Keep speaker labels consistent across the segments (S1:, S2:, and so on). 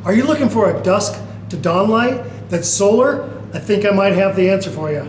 S1: Are you looking for a dusk to dawn light that's solar? I think I might have the answer for you.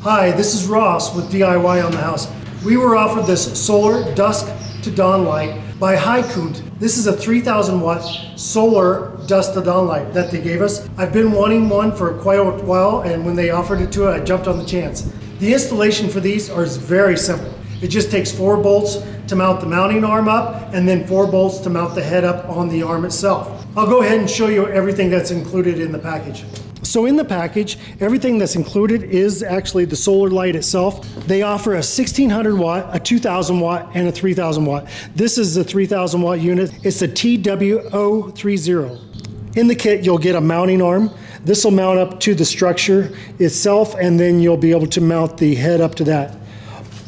S1: Hi, this is Ross with DIY on the House. We were offered this solar dusk to dawn light by Hykoont. This is a 3,000 watt solar dusk to dawn light that they gave us. I've been wanting one for quite a while, and when they offered it to us, I jumped on the chance. The installation for these is very simple. It just takes 4 bolts to mount the mounting arm up, and then 4 bolts to mount the head up on the arm itself. I'll go ahead and show you everything that's included in the package. So in the package, everything that's included is actually the solar light itself. They offer a 1600 watt, a 2000 watt, and a 3000 watt. This is the 3000 watt unit. It's a TW030. In the kit, you'll get a mounting arm. This will mount up to the structure itself, and then you'll be able to mount the head up to that.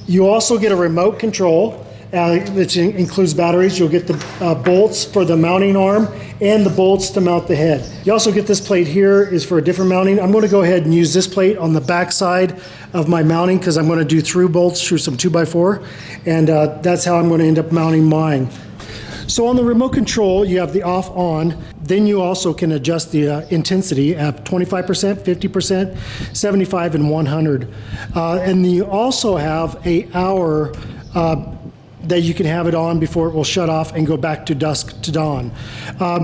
S1: You also get a remote control, which includes batteries. You'll get the bolts for the mounting arm and the bolts to mount the head. You also get this plate here is for a different mounting. I'm going to go ahead and use this plate on the back side of my mounting because I'm going to do through bolts through some 2x4, and that's how I'm going to end up mounting mine. So on the remote control, you have the off on. Then you also can adjust the intensity at 25%, 50%, 75, and 100. And you also have an hour that you can have it on before it will shut off and go back to dusk to dawn.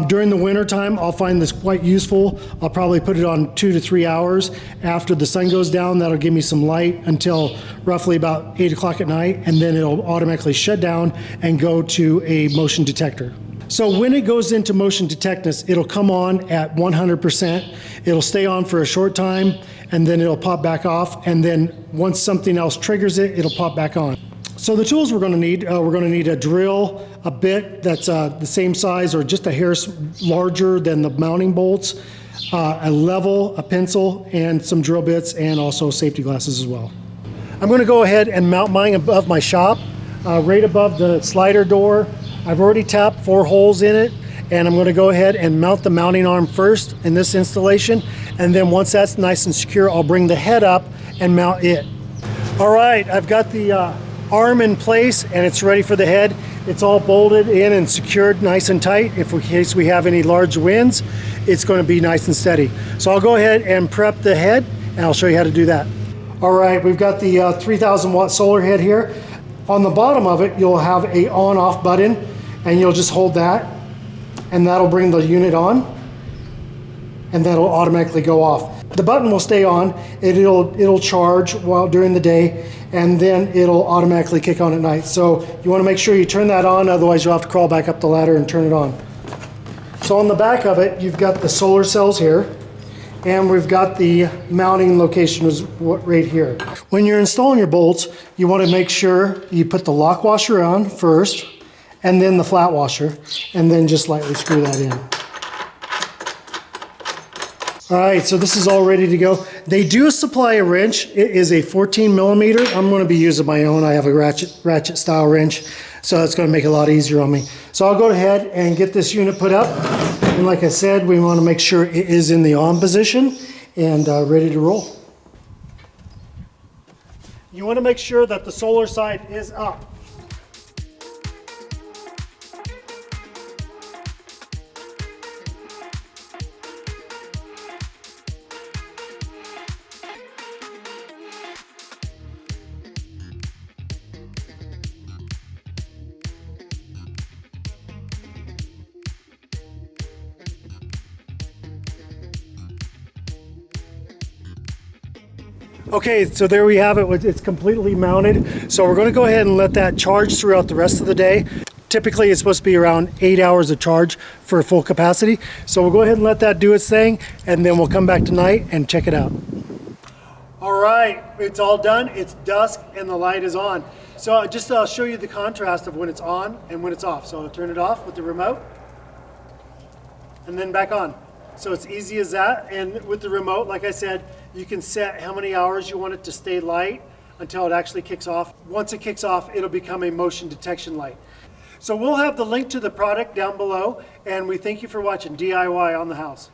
S1: During the winter time, I'll find this quite useful. I'll probably put it on 2 to 3 hours after the sun goes down. That'll give me some light until roughly about 8 o'clock at night, and then it'll automatically shut down and go to a motion detector. So when it goes into motion detectness, it'll come on at 100%. It'll stay on for a short time, and then it'll pop back off, and then once something else triggers it, it'll pop back on. So the tools we're going to need a drill, a bit that's the same size or just a hair larger than the mounting bolts, a level, a pencil, and some drill bits, and also safety glasses as well. I'm going to go ahead and mount mine above my shop, right above the slider door. I've already tapped 4 holes in it, and I'm going to go ahead and mount the mounting arm first in this installation, and then once that's nice and secure, I'll bring the head up and mount it. All right, I've got the arm in place and it's ready for the head. It's all bolted in and secured nice and tight. If in case we have any large winds, it's going to be nice and steady. So I'll go ahead and prep the head and I'll show you how to do that. All right, we've got the 3000 watt solar head here. On the bottom of it, you'll have a on off button, and you'll just hold that and that'll bring the unit on, and that'll automatically go off. The button will stay on. It'll charge while during the day, and then it'll automatically kick on at night. So you want to make sure you turn that on, otherwise you'll have to crawl back up the ladder and turn it on. So on the back of it, you've got the solar cells here, and we've got the mounting location is right here. When you're installing your bolts, you want to make sure you put the lock washer on first, and then the flat washer, and then just lightly screw that in. All right, so this is all ready to go. They do supply a wrench. It is a 14 millimeter. I'm going to be using my own. I have a ratchet style wrench, so it's going to make it a lot easier on me. So I'll go ahead and get this unit put up. And like I said, we want to make sure it is in the on position and ready to roll. You want to make sure that the solar side is up. Okay, so there we have it. It's completely mounted. So we're going to go ahead and let that charge throughout the rest of the day. Typically, it's supposed to be around 8 hours of charge for full capacity. So we'll go ahead and let that do its thing, and then we'll come back tonight and check it out. All right, it's all done. It's dusk and the light is on. So I'll show you the contrast of when it's on and when it's off. So I'll turn it off with the remote and then back on. So it's easy as that. And with the remote, like I said, you can set how many hours you want it to stay light until it actually kicks off. Once it kicks off, it'll become a motion detection light. So we'll have the link to the product down below, and we thank you for watching DIY on the House.